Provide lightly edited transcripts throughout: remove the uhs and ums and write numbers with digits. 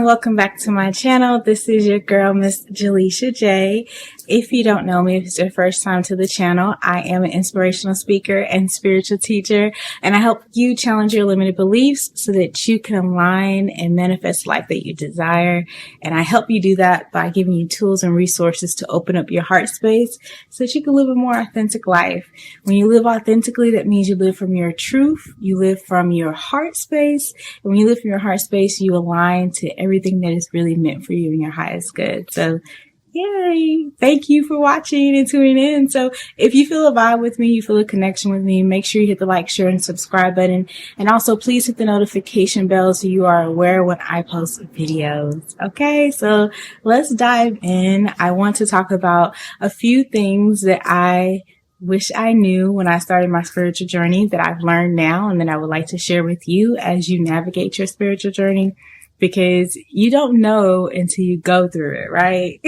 everyone, welcome back to my channel. This is your girl, Miss 𝘳𝘦𝘢𝘭𝑭𝘺. If you don't know me, if it's your first time to the channel, I am an inspirational speaker and spiritual teacher, and I help you challenge your limited beliefs so that you can align and manifest life that you desire. And I help you do that by giving you tools and resources to open up your heart space so that you can live a more authentic life. When you live authentically, that means you live from your truth, you live from your heart space, and when you live from your heart space, you align to everything that is really meant for you and your highest good. So yay! Thank you for watching and tuning in. So if you feel a vibe with me, you feel a connection with me, make sure you hit the like, share, and subscribe button. And also please hit the notification bell so you are aware when I post videos. Okay, so let's dive in. I want to talk about a few things that I wish I knew when I started my spiritual journey that I've learned now and that I would like to share with you as you navigate your spiritual journey. Because you don't know until you go through it, right?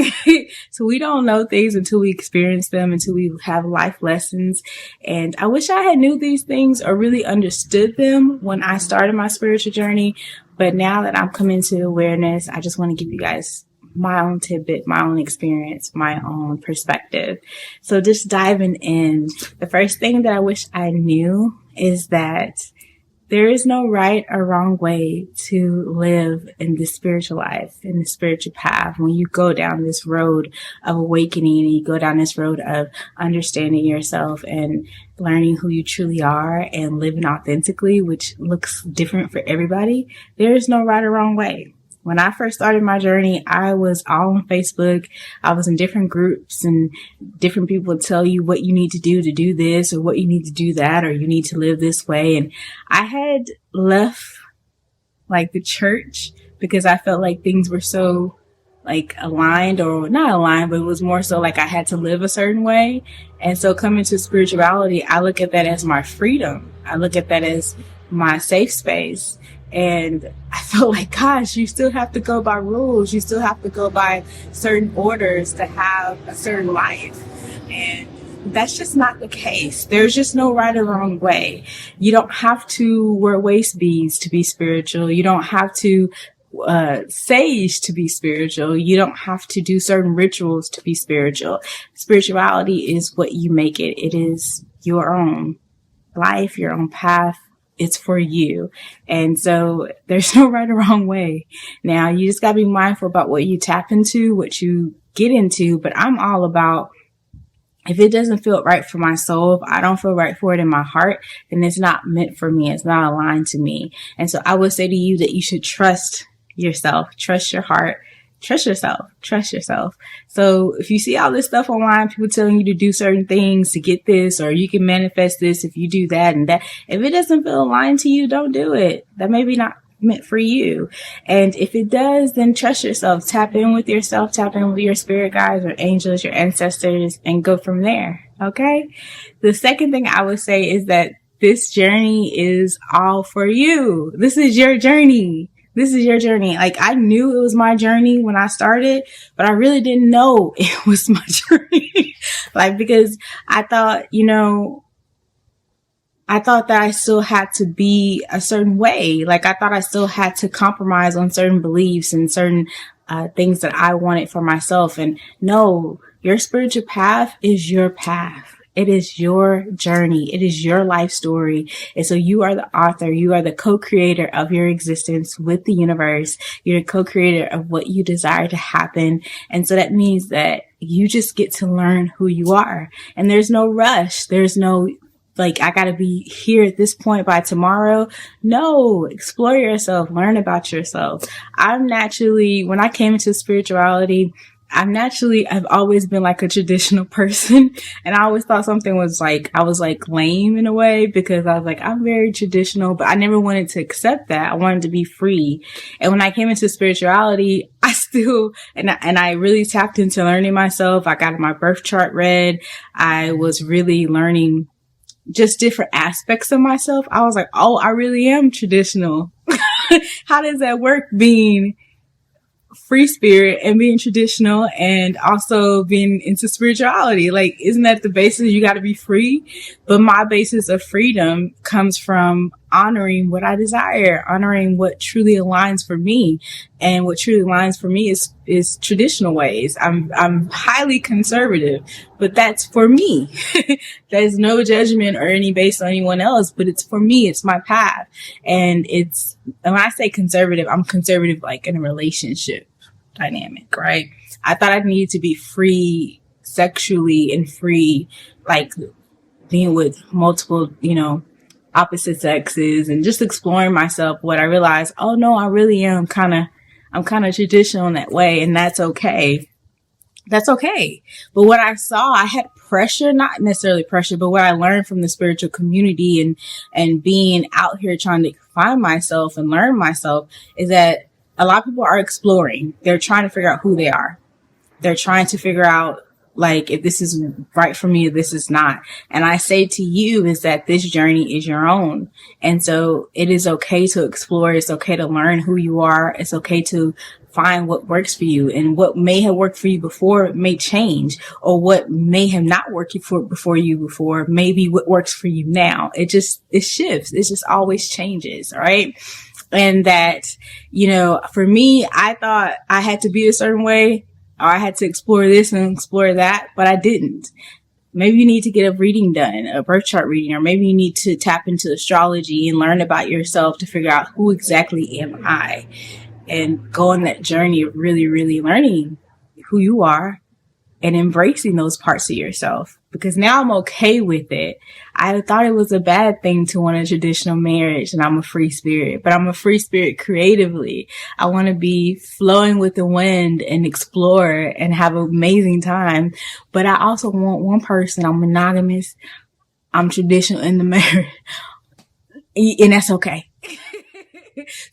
So we don't know things until we experience them, until we have life lessons. And I wish I had knew these things or really understood them when I started my spiritual journey. But now that I'm coming to awareness, I just want to give you guys my own tidbit, my own experience, my own perspective. So just diving in, the first thing that I wish I knew is that there is no right or wrong way to live in the spiritual life, in the spiritual path. When you go down this road of awakening and you go down this road of understanding yourself and learning who you truly are and living authentically, which looks different for everybody, there is no right or wrong way. When I first started my journey, I was all on Facebook. I was in different groups and different people would tell you what you need to do this or what you need to do that, or you need to live this way. And I had left like the church because I felt like things were so like aligned, or not aligned, but it was more so like I had to live a certain way. And so coming to spirituality, I look at that as my freedom. I look at that as my safe space. And I felt like, gosh, you still have to go by rules. You still have to go by certain orders to have a certain life. And that's just not the case. There's just no right or wrong way. You don't have to wear waist beads to be spiritual. You don't have to sage to be spiritual. You don't have to do certain rituals to be spiritual. Spirituality is what you make it. It is your own life, your own path. It's for you. And so there's no right or wrong way. Now, you just gotta be mindful about what you tap into, what you get into. But I'm all about, if it doesn't feel right for my soul, if I don't feel right for it in my heart, then it's not meant for me. It's not aligned to me. And so I would say to you that you should trust yourself, trust your heart, trust yourself, trust yourself. So if you see all this stuff online, people telling you to do certain things to get this, or you can manifest this if you do that and that, if it doesn't feel aligned to you, don't do it. That may be not meant for you. And if it does, then trust yourself. Tap in with yourself, tap in with your spirit guides or angels, your ancestors, and go from there. Okay? The second thing I would say is that this journey is all for you. This is your journey. This is your journey. Like, I knew it was my journey when I started, but I really didn't know it was my journey. Like, because I thought, I thought that I still had to be a certain way. Like, I thought I still had to compromise on certain beliefs and certain things that I wanted for myself. And no, your spiritual path is your path. It is your journey. It is your life story. And so you are the author. You are the co-creator of your existence with the universe. You're the co-creator of what you desire to happen. And so that means that you just get to learn who you are. And there's no rush. There's no, like, I gotta be here at this point by tomorrow. No, explore yourself, learn about yourself. When I came into spirituality, I've always been like a traditional person, and I always thought something was like, I was like lame in a way, because I was like, I'm very traditional, but I never wanted to accept that. I wanted to be free. And when I came into spirituality, I still, and I really tapped into learning myself. I got my birth chart read. I was really learning just different aspects of myself. I was like, oh, I really am traditional. How does that work, being free spirit and being traditional and also being into spirituality? Like, isn't that the basis? You got to be free. But my basis of freedom comes from honoring what I desire, honoring what truly aligns for me. And what truly aligns for me is traditional ways. I'm highly conservative, but that's for me. There's no judgment or any based on anyone else, but it's for me. It's my path. And when I say conservative, I'm conservative like in a relationship dynamic, right? I thought I needed to be free sexually and free, like being with multiple, opposite sexes and just exploring myself. What I realized, oh no, I really am I'm kind of traditional in that way, and that's okay. That's okay. But what I saw, I had pressure, not necessarily pressure, but what I learned from the spiritual community and being out here trying to find myself and learn myself is that a lot of people are exploring. They're trying to figure out who they are. They're trying to figure out, like, if this is right for me or this is not. And I say to you is that this journey is your own. And so it is okay to explore. It's okay to learn who you are. It's okay to find what works for you, and what may have worked for you before may change, or what may have not worked for you before, maybe what works for you now. It shifts. It just always changes. Right. And that, for me, I thought I had to be a certain way, or I had to explore this and explore that, but I didn't. Maybe you need to get a reading done, a birth chart reading, or maybe you need to tap into astrology and learn about yourself to figure out who exactly am I, and go on that journey of really, really learning who you are and embracing those parts of yourself. Because now I'm okay with it. I thought it was a bad thing to want a traditional marriage, and I'm a free spirit, but I'm a free spirit creatively. I want to be flowing with the wind and explore and have an amazing time. But I also want one person. I'm monogamous. I'm traditional in the marriage. And that's okay.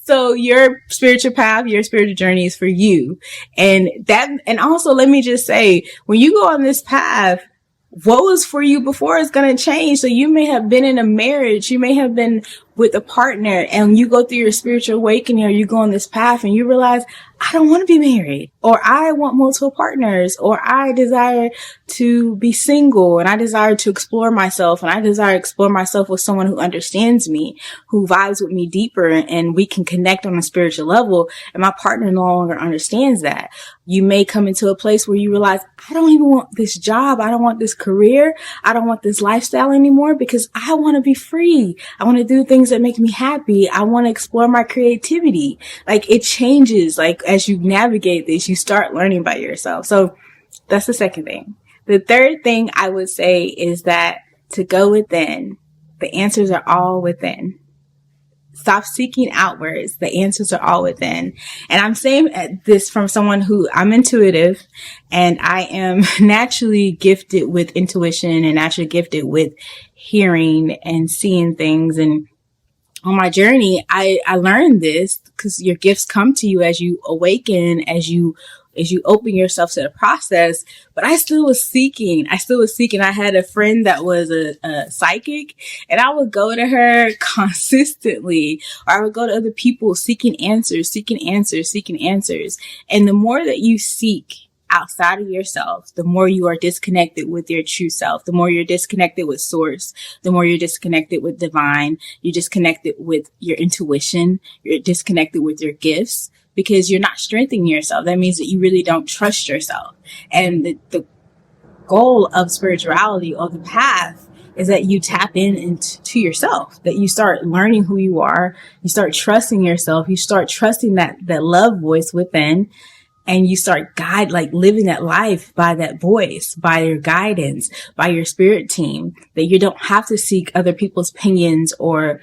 So your spiritual path, your spiritual journey is for you. And also let me just say, when you go on this path, what was for you before is going to change. So you may have been in a marriage, you may have been with a partner, and you go through your spiritual awakening, or you go on this path and you realize, I don't want to be married, or I want multiple partners, or I desire to be single, and I desire to explore myself, and I desire to explore myself with someone who understands me, who vibes with me deeper, and we can connect on a spiritual level, and my partner no longer understands that. You may come into a place where you realize, I don't even want this job, I don't want this career, I don't want this lifestyle anymore, because I want to be free. I want to do things that make me happy. I want to explore my creativity. Like, it changes. Like, as you navigate this, you start learning about yourself. So that's the second thing. The third thing I would say is that to go within, the answers are all within. Stop seeking outwards. The answers are all within. And I'm saying this from someone who I'm intuitive, and I am naturally gifted with intuition and naturally gifted with hearing and seeing things. And on my journey, I learned this because your gifts come to you as you awaken, as you open yourself to the process. But I still was seeking. I had a friend that was a psychic, and I would go to her consistently, or I would go to other people seeking answers. And the more that you seek outside of yourself, the more you are disconnected with your true self, the more you're disconnected with source, the more you're disconnected with divine, you're disconnected with your intuition, you're disconnected with your gifts, because you're not strengthening yourself. That means that you really don't trust yourself. And the goal of spirituality, or the path, is that you tap into yourself, that you start learning who you are, you start trusting yourself, you start trusting that love voice within, and you start living that life by that voice, by your guidance, by your spirit team, that you don't have to seek other people's opinions or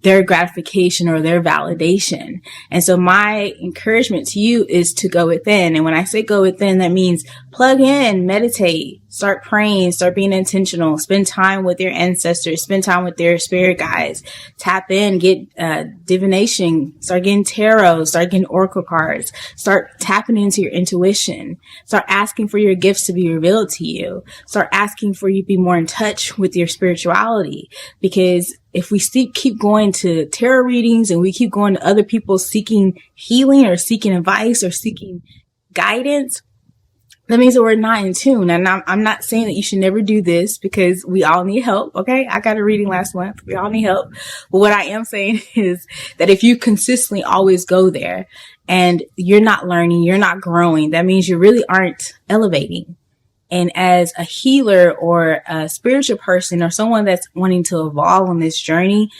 their gratification or their validation. And so my encouragement to you is to go within. And when I say go within, that means plug in, meditate, start praying, start being intentional, spend time with your ancestors, spend time with their spirit guides, tap in, get divination, start getting tarot, start getting oracle cards, start tapping into your intuition, start asking for your gifts to be revealed to you, start asking for you to be more in touch with your spirituality. Because if we keep going to tarot readings, and we keep going to other people seeking healing or seeking advice or seeking guidance, that means that we're not in tune. And I'm not saying that you should never do this, because we all need help. Okay. I got a reading last month. We all need help. But what I am saying is that if you consistently always go there and you're not learning, you're not growing, that means you really aren't elevating. And as a healer or a spiritual person or someone that's wanting to evolve on this journey,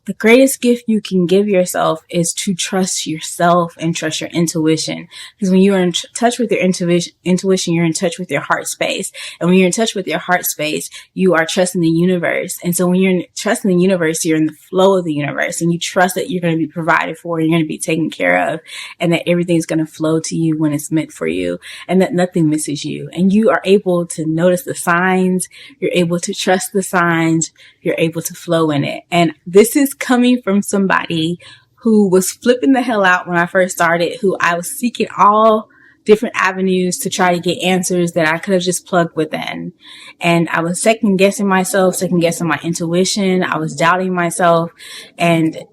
the greatest gift you can give yourself is to trust yourself and trust your intuition. Because when you are in touch with your intuition, you're in touch with your heart space. And when you're in touch with your heart space, you are trusting the universe. And so when you're trusting the universe, you're in the flow of the universe, and you trust that you're going to be provided for, you're going to be taken care of, and that everything's going to flow to you when it's meant for you, and that nothing misses you. And you are able to notice the signs. You're able to trust the signs. You're able to flow in it. And this is coming from somebody who was flipping the hell out when I first started, who I was seeking all different avenues to try to get answers that I could have just plugged within. And I was second guessing myself, second guessing my intuition. I was doubting myself. And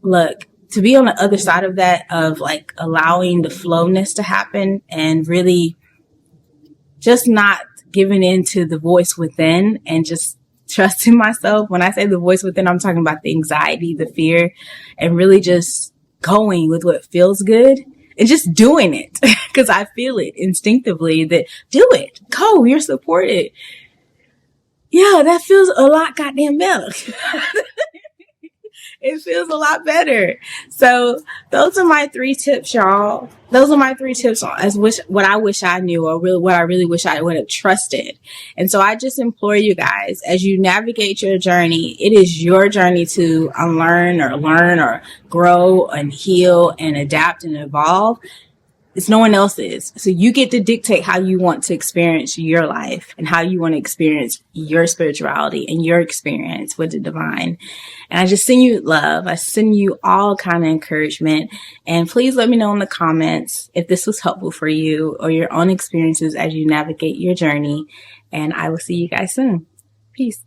look, to be on the other side of that, of like allowing the flowness to happen and really just not giving in to the voice within and just trusting myself. When I say the voice within, I'm talking about the anxiety, the fear, and really just going with what feels good and just doing it, because I feel it instinctively that do it, go, you're supported. Yeah, that feels a lot goddamn better. It feels a lot better. So those are my 3 tips, y'all. Those are my 3 tips as what I wish I knew, or really what I really wish I would have trusted. And so I just implore you guys, as you navigate your journey, it is your journey to unlearn or learn or grow and heal and adapt and evolve. It's no one else's. So you get to dictate how you want to experience your life and how you want to experience your spirituality and your experience with the divine. And I just send you love. I send you all kind of encouragement. And please let me know in the comments if this was helpful for you or your own experiences as you navigate your journey. And I will see you guys soon. Peace.